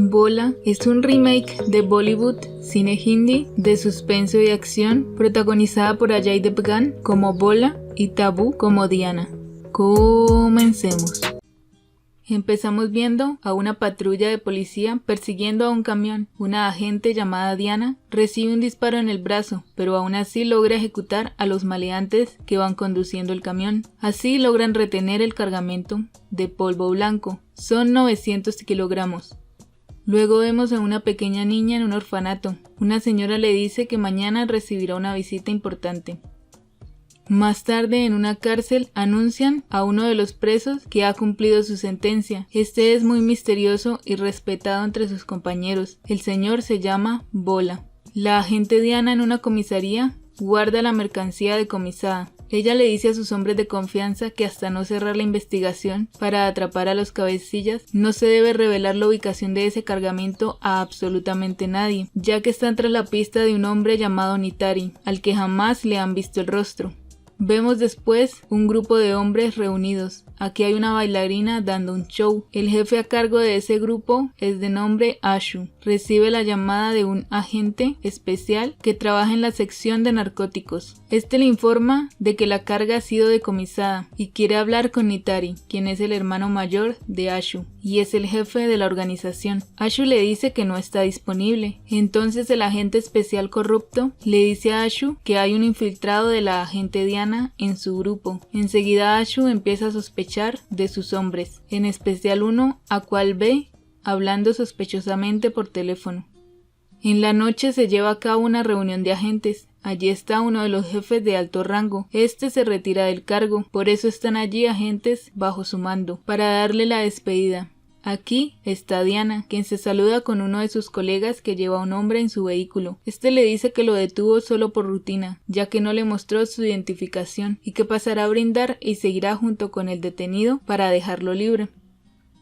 Bola es un remake de Bollywood, cine hindi, de suspenso y acción, protagonizada por Ajay Devgan como Bola y Tabu como Diana. Comencemos. Empezamos viendo a una patrulla de policía persiguiendo a un camión. Una agente llamada Diana recibe un disparo en el brazo, pero aún así logra ejecutar a los maleantes que van conduciendo el camión. Así logran retener el cargamento de polvo blanco. Son 900 kilogramos. Luego vemos a una pequeña niña en un orfanato. Una señora le dice que mañana recibirá una visita importante. Más tarde, en una cárcel, anuncian a uno de los presos que ha cumplido su sentencia. Este es muy misterioso y respetado entre sus compañeros. El señor se llama Bola. La agente Diana, en una comisaría, guarda la mercancía decomisada. Ella le dice a sus hombres de confianza que hasta no cerrar la investigación para atrapar a los cabecillas, no se debe revelar la ubicación de ese cargamento a absolutamente nadie, ya que están tras la pista de un hombre llamado Nitari, al que jamás le han visto el rostro. Vemos después un grupo de hombres reunidos. Aquí hay una bailarina dando un show. El jefe a cargo de ese grupo es de nombre Ashu. Recibe la llamada de un agente especial que trabaja en la sección de narcóticos. Este le informa de que la carga ha sido decomisada y quiere hablar con Nitari, quien es el hermano mayor de Ashu y es el jefe de la organización. Ashu le dice que no está disponible. Entonces el agente especial corrupto le dice a Ashu que hay un infiltrado de la agente Diana en su grupo. Enseguida Ashu empieza a sospechar de sus hombres, en especial uno a cual ve hablando sospechosamente por teléfono. En la noche se lleva a cabo una reunión de agentes. Allí está uno de los jefes de alto rango. Este se retira del cargo, por eso están allí agentes bajo su mando, para darle la despedida. Aquí está Diana, quien se saluda con uno de sus colegas que lleva a un hombre en su vehículo. Este le dice que lo detuvo solo por rutina, ya que no le mostró su identificación, y que pasará a brindar y seguirá junto con el detenido para dejarlo libre.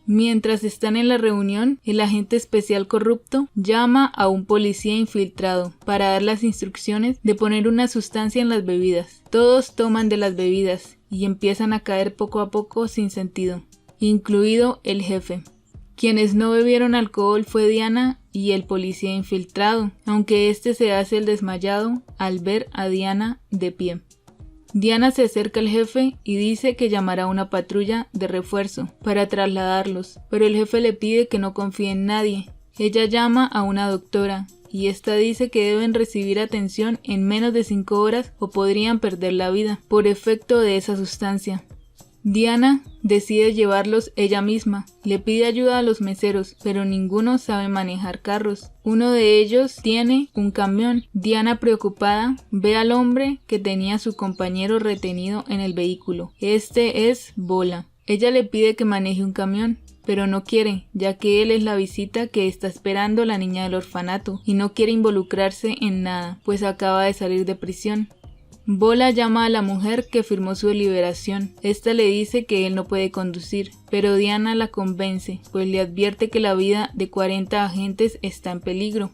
Mientras están en la reunión, el agente especial corrupto llama a un policía infiltrado para dar las instrucciones de poner una sustancia en las bebidas. Todos toman de las bebidas y empiezan a caer poco a poco sin sentido, incluido el jefe. Quienes no bebieron alcohol fue Diana y el policía infiltrado, aunque este se hace el desmayado al ver a Diana de pie. Diana se acerca al jefe y dice que llamará a una patrulla de refuerzo para trasladarlos, pero el jefe le pide que no confíe en nadie. Ella llama a una doctora y esta dice que deben recibir atención en menos de 5 horas o podrían perder la vida por efecto de esa sustancia. Diana decide llevarlos ella misma. Le pide ayuda a los meseros, pero ninguno sabe manejar carros. Uno de ellos tiene un camión. Diana, preocupada, ve al hombre que tenía a su compañero retenido en el vehículo. Este es Bola. Ella le pide que maneje un camión, pero no quiere, ya que él es la visita que está esperando la niña del orfanato y no quiere involucrarse en nada, pues acaba de salir de prisión. Bola llama a la mujer que firmó su liberación. Esta le dice que él no puede conducir, pero Diana la convence, pues le advierte que la vida de 40 agentes está en peligro.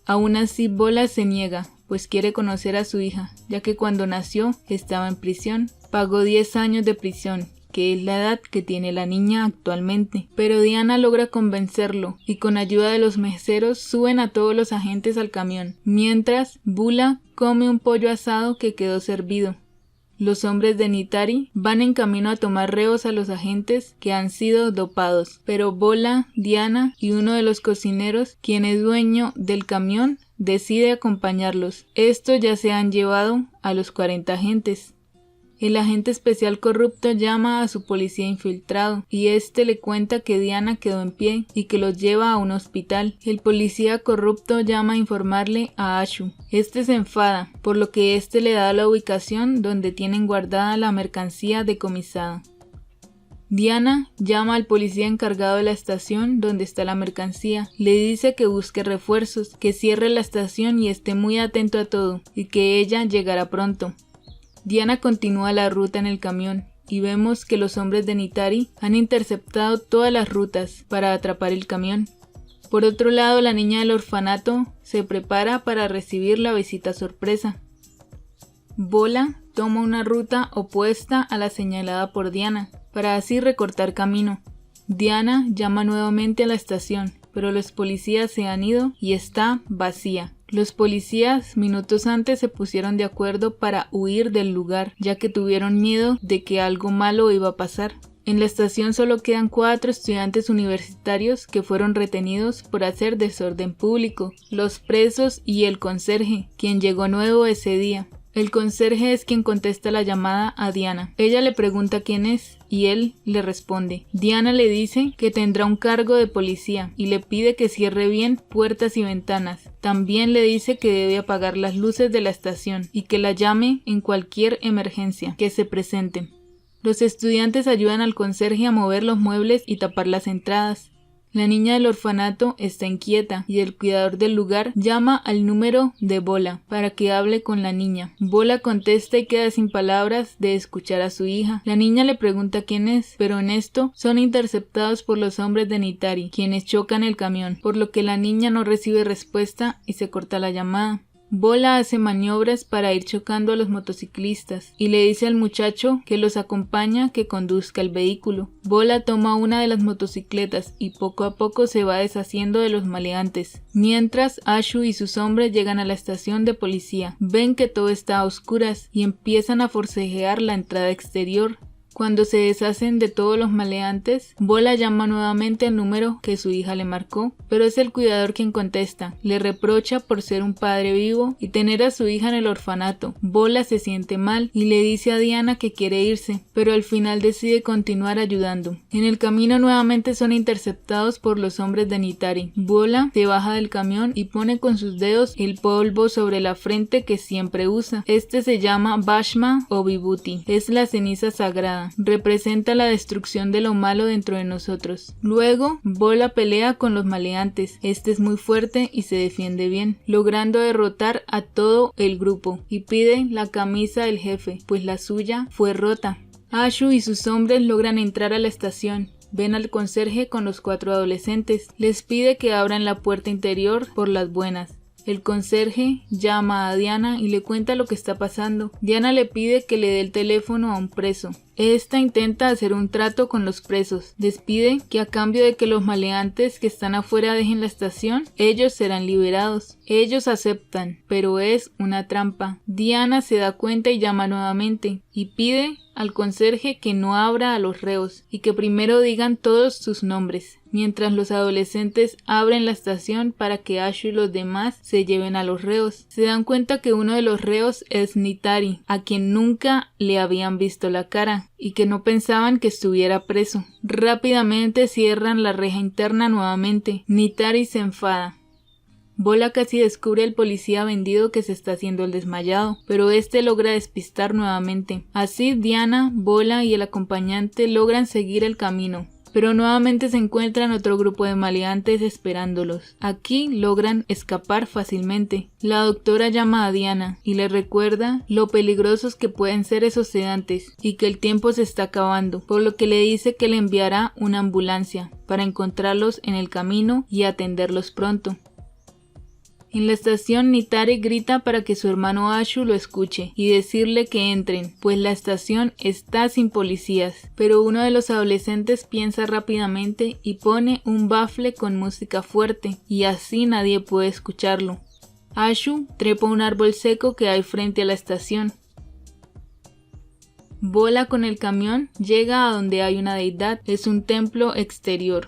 Aún así, Bola se niega, pues quiere conocer a su hija, ya que cuando nació estaba en prisión. Pagó 10 años de prisión, que es la edad que tiene la niña actualmente. Pero Diana logra convencerlo y con ayuda de los meseros suben a todos los agentes al camión, mientras Bola come un pollo asado que quedó servido. Los hombres de Nitari van en camino a tomar reos a los agentes que han sido dopados, pero Bola, Diana y uno de los cocineros, quien es dueño del camión, decide acompañarlos. Estos ya se han llevado a los 40 agentes. El agente especial corrupto llama a su policía infiltrado y este le cuenta que Diana quedó en pie y que los lleva a un hospital. El policía corrupto llama a informarle a Ashu. Este se enfada, por lo que este le da la ubicación donde tienen guardada la mercancía decomisada. Diana llama al policía encargado de la estación donde está la mercancía. Le dice que busque refuerzos, que cierre la estación y esté muy atento a todo, y que ella llegará pronto. Diana continúa la ruta en el camión y vemos que los hombres de Nitari han interceptado todas las rutas para atrapar el camión. Por otro lado, la niña del orfanato se prepara para recibir la visita sorpresa. Bola toma una ruta opuesta a la señalada por Diana, para así recortar camino. Diana llama nuevamente a la estación pero los policías se han ido y está vacía. Los policías minutos antes se pusieron de acuerdo para huir del lugar, ya que tuvieron miedo de que algo malo iba a pasar. En la estación solo quedan 4 estudiantes universitarios que fueron retenidos por hacer desorden público, los presos y el conserje, quien llegó nuevo ese día. El conserje es quien contesta la llamada a Diana. Ella le pregunta quién es y él le responde. Diana le dice que tendrá un cargo de policía y le pide que cierre bien puertas y ventanas. También le dice que debe apagar las luces de la estación y que la llame en cualquier emergencia que se presente. Los estudiantes ayudan al conserje a mover los muebles y tapar las entradas. La niña del orfanato está inquieta y el cuidador del lugar llama al número de Bola para que hable con la niña. Bola contesta y queda sin palabras de escuchar a su hija. La niña le pregunta quién es, pero en esto son interceptados por los hombres de Nitari, quienes chocan el camión, por lo que la niña no recibe respuesta y se corta la llamada. Bola hace maniobras para ir chocando a los motociclistas y le dice al muchacho que los acompaña que conduzca el vehículo. Bola toma una de las motocicletas y poco a poco se va deshaciendo de los maleantes. Mientras, Ashu y sus hombres llegan a la estación de policía, ven que todo está a oscuras y empiezan a forcejear la entrada exterior. Cuando se deshacen de todos los maleantes, Bola llama nuevamente al número que su hija le marcó, pero es el cuidador quien contesta. Le reprocha por ser un padre vivo y tener a su hija en el orfanato. Bola se siente mal y le dice a Diana que quiere irse, pero al final decide continuar ayudando. En el camino nuevamente son interceptados por los hombres de Nitari. Bola se baja del camión y pone con sus dedos el polvo sobre la frente que siempre usa. Este se llama Bhashma o Vibhuti. Es la ceniza sagrada. Representa la destrucción de lo malo dentro de nosotros. Luego, Bola pelea con los maleantes. Este es muy fuerte y se defiende bien, logrando derrotar a todo el grupo y pide la camisa del jefe, pues la suya fue rota. Ashu y sus hombres logran entrar a la estación. Ven al conserje con los 4 adolescentes. Les pide que abran la puerta interior por las buenas. El conserje llama a Diana y le cuenta lo que está pasando. Diana le pide que le dé el teléfono a un preso. Esta intenta hacer un trato con los presos. Les pide que a cambio de que los maleantes que están afuera dejen la estación, ellos serán liberados. Ellos aceptan, pero es una trampa. Diana se da cuenta y llama nuevamente y pide al conserje que no abra a los reos y que primero digan todos sus nombres, mientras los adolescentes abren la estación para que Ashu y los demás se lleven a los reos. Se dan cuenta que uno de los reos es Nitari, a quien nunca le habían visto la cara y que no pensaban que estuviera preso. Rápidamente cierran la reja interna nuevamente. Nitari se enfada. Bola casi descubre al policía vendido que se está haciendo el desmayado, pero este logra despistar nuevamente. Así Diana, Bola y el acompañante logran seguir el camino, pero nuevamente se encuentran otro grupo de maleantes esperándolos. Aquí logran escapar fácilmente. La doctora llama a Diana y le recuerda lo peligrosos que pueden ser esos sedantes y que el tiempo se está acabando, por lo que le dice que le enviará una ambulancia para encontrarlos en el camino y atenderlos pronto. En la estación, Nitari grita para que su hermano Ashu lo escuche y decirle que entren, pues la estación está sin policías. Pero uno de los adolescentes piensa rápidamente y pone un bafle con música fuerte, y así nadie puede escucharlo. Ashu trepa un árbol seco que hay frente a la estación. Bola con el camión llega a donde hay una deidad, es un templo exterior.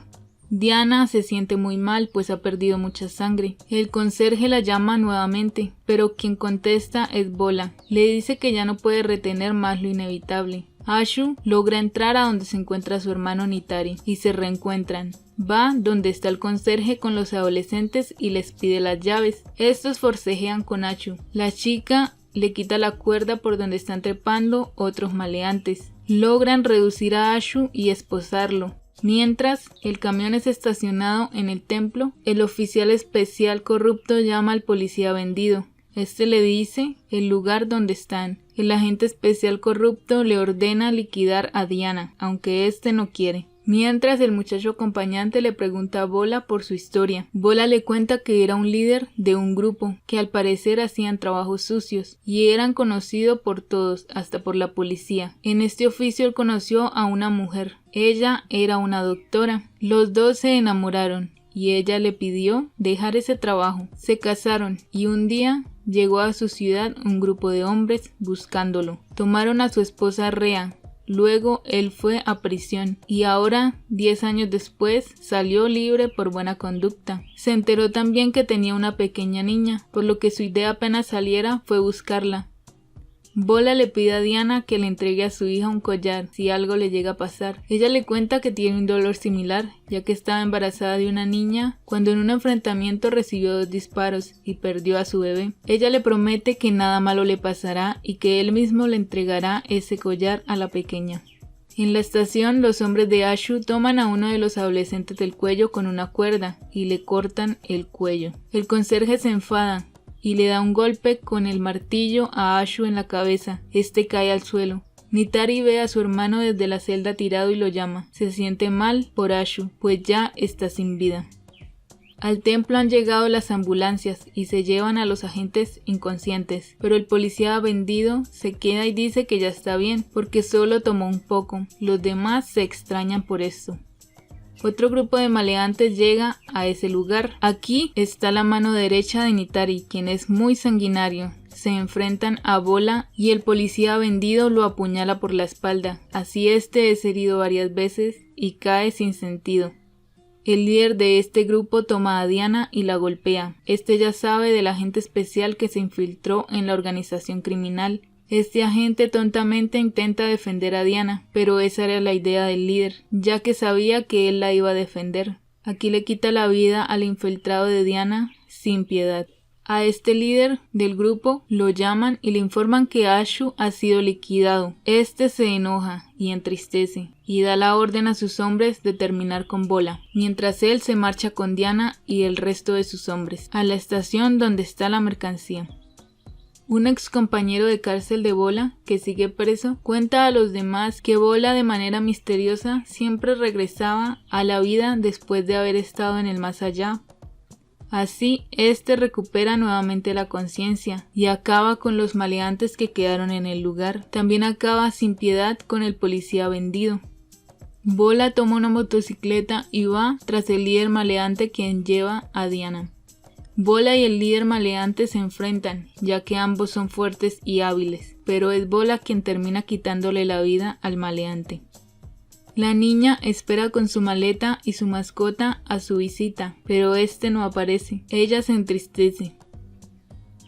Diana se siente muy mal pues ha perdido mucha sangre. El conserje la llama nuevamente, pero quien contesta es Bola. Le dice que ya no puede retener más lo inevitable. Ashu logra entrar a donde se encuentra su hermano Nitari y se reencuentran. Va donde está el conserje con los adolescentes y les pide las llaves. Estos forcejean con Ashu. La chica le quita la cuerda por donde están trepando otros maleantes. Logran reducir a Ashu y esposarlo. Mientras el camión es estacionado en el templo, el oficial especial corrupto llama al policía vendido. Este le dice el lugar donde están. El agente especial corrupto le ordena liquidar a Diana, aunque este no quiere. Mientras el muchacho acompañante le pregunta a Bola por su historia. Bola le cuenta que era un líder de un grupo, que al parecer hacían trabajos sucios, y eran conocidos por todos, hasta por la policía. En este oficio él conoció a una mujer. Ella era una doctora. Los dos se enamoraron, y ella le pidió dejar ese trabajo. Se casaron y un día llegó a su ciudad un grupo de hombres buscándolo. Tomaron a su esposa Rea. Luego él fue a prisión y ahora, 10 años después, salió libre por buena conducta. Se enteró también que tenía una pequeña niña, por lo que su idea apenas saliera fue buscarla. Bola le pide a Diana que le entregue a su hija un collar si algo le llega a pasar. Ella le cuenta que tiene un dolor similar, ya que estaba embarazada de una niña cuando en un enfrentamiento recibió 2 disparos y perdió a su bebé. Ella le promete que nada malo le pasará y que él mismo le entregará ese collar a la pequeña. En la estación, los hombres de Ashu toman a uno de los adolescentes del cuello con una cuerda y le cortan el cuello. El conserje se enfada y le da un golpe con el martillo a Ashu en la cabeza. Este cae al suelo. Nitari ve a su hermano desde la celda tirado y lo llama. Se siente mal por Ashu, pues ya está sin vida. Al templo han llegado las ambulancias y se llevan a los agentes inconscientes, pero el policía vendido se queda y dice que ya está bien, porque solo tomó un poco. Los demás se extrañan por esto. Otro grupo de maleantes llega a ese lugar. Aquí está la mano derecha de Nitari, quien es muy sanguinario. Se enfrentan a Bola y el policía vendido lo apuñala por la espalda. Así este es herido varias veces y cae sin sentido. El líder de este grupo toma a Diana y la golpea. Este ya sabe del agente especial que se infiltró en la organización criminal. Este agente tontamente intenta defender a Diana, pero esa era la idea del líder, ya que sabía que él la iba a defender. Aquí le quita la vida al infiltrado de Diana sin piedad. A este líder del grupo lo llaman y le informan que Ashu ha sido liquidado. Este se enoja y entristece y da la orden a sus hombres de terminar con Bola, mientras él se marcha con Diana y el resto de sus hombres a la estación donde está la mercancía. Un ex compañero de cárcel de Bola, que sigue preso, cuenta a los demás que Bola de manera misteriosa siempre regresaba a la vida después de haber estado en el más allá. Así, este recupera nuevamente la conciencia y acaba con los maleantes que quedaron en el lugar. También acaba sin piedad con el policía vendido. Bola toma una motocicleta y va tras el líder maleante quien lleva a Diana. Bola y el líder maleante se enfrentan, ya que ambos son fuertes y hábiles, pero es Bola quien termina quitándole la vida al maleante. La niña espera con su maleta y su mascota a su visita, pero este no aparece. Ella se entristece.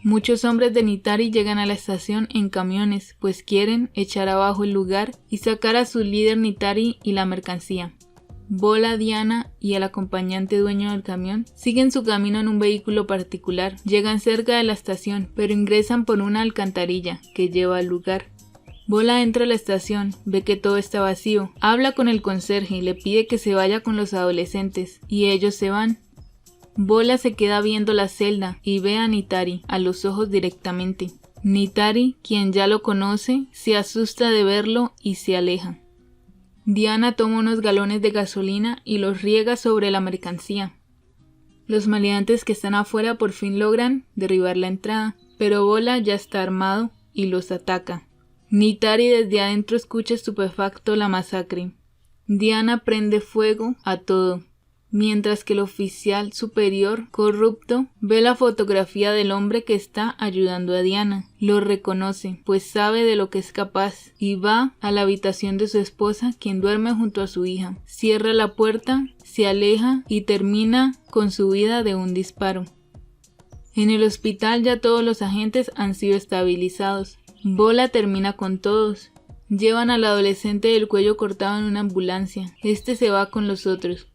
Muchos hombres de Nitari llegan a la estación en camiones, pues quieren echar abajo el lugar y sacar a su líder Nitari y la mercancía. Bola, Diana y el acompañante dueño del camión siguen su camino en un vehículo particular. Llegan cerca de la estación, pero ingresan por una alcantarilla que lleva al lugar. Bola entra a la estación, ve que todo está vacío, habla con el conserje y le pide que se vaya con los adolescentes, y ellos se van. Bola se queda viendo la celda y ve a Nitari a los ojos directamente. Nitari, quien ya lo conoce, se asusta de verlo y se aleja. Diana toma unos galones de gasolina y los riega sobre la mercancía. Los maleantes que están afuera por fin logran derribar la entrada, pero Bola ya está armado y los ataca. Nitari desde adentro escucha estupefacto la masacre. Diana prende fuego a todo, mientras que el oficial superior corrupto ve la fotografía del hombre que está ayudando a Diana. Lo reconoce, pues sabe de lo que es capaz, y va a la habitación de su esposa, quien duerme junto a su hija. Cierra la puerta, se aleja y termina con su vida de un disparo. En el hospital ya todos los agentes han sido estabilizados. Bola termina con todos. Llevan al adolescente del cuello cortado en una ambulancia. Este se va con los otros.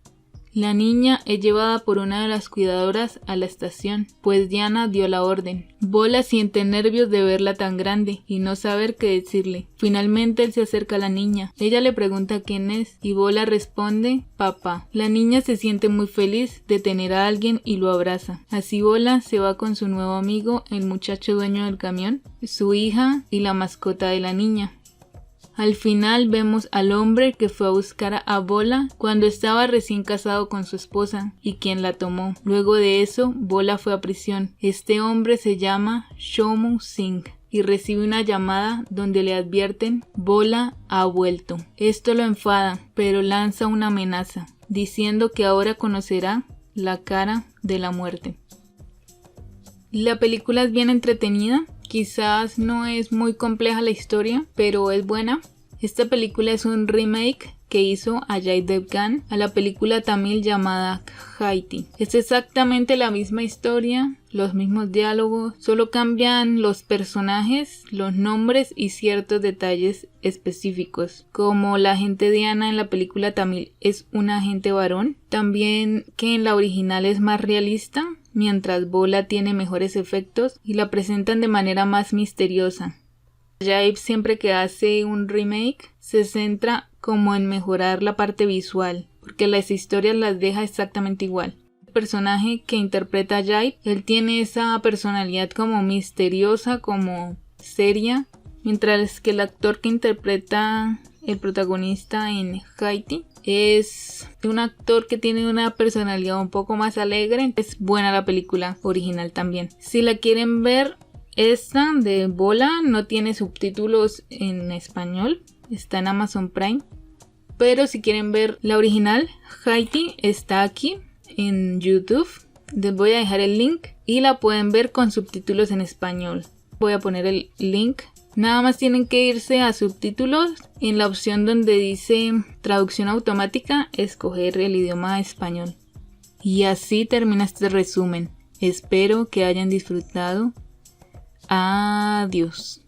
La niña es llevada por una de las cuidadoras a la estación, pues Diana dio la orden. Bola siente nervios de verla tan grande y no saber qué decirle. Finalmente él se acerca a la niña. Ella le pregunta quién es y Bola responde, papá. La niña se siente muy feliz de tener a alguien y lo abraza. Así Bola se va con su nuevo amigo, el muchacho dueño del camión, su hija y la mascota de la niña. Al final vemos al hombre que fue a buscar a Bola cuando estaba recién casado con su esposa y quien la tomó. Luego de eso, Bola fue a prisión. Este hombre se llama Shomu Singh y recibe una llamada donde le advierten Bola ha vuelto. Esto lo enfada, pero lanza una amenaza, diciendo que ahora conocerá La cara de la muerte. La película es bien entretenida, quizás no es muy compleja la historia, pero es buena. Esta película es un remake que hizo Ajay Devgan a la película tamil llamada Haiti. Es exactamente la misma historia, los mismos diálogos, solo cambian los personajes, los nombres y ciertos detalles específicos, como la agente Diana en la película tamil es un agente varón, también que en la original es más realista, mientras Bola tiene mejores efectos y la presentan de manera más misteriosa. Ajay siempre que hace un remake se centra como en mejorar la parte visual, porque las historias las deja exactamente igual. El personaje que interpreta a Ajay, él tiene esa personalidad como misteriosa, como seria, mientras que el actor que interpreta el protagonista en Haiti es un actor que tiene una personalidad un poco más alegre. Es buena la película original también. Si la quieren ver, esta de Bola no tiene subtítulos en español, está en Amazon Prime. Pero si quieren ver la original, Haiti, está aquí en YouTube. Les voy a dejar el link y la pueden ver con subtítulos en español. Voy a poner el link. Nada más tienen que irse a subtítulos. En la opción donde dice traducción automática, escoger el idioma español. Y así termina este resumen. Espero que hayan disfrutado. Adiós.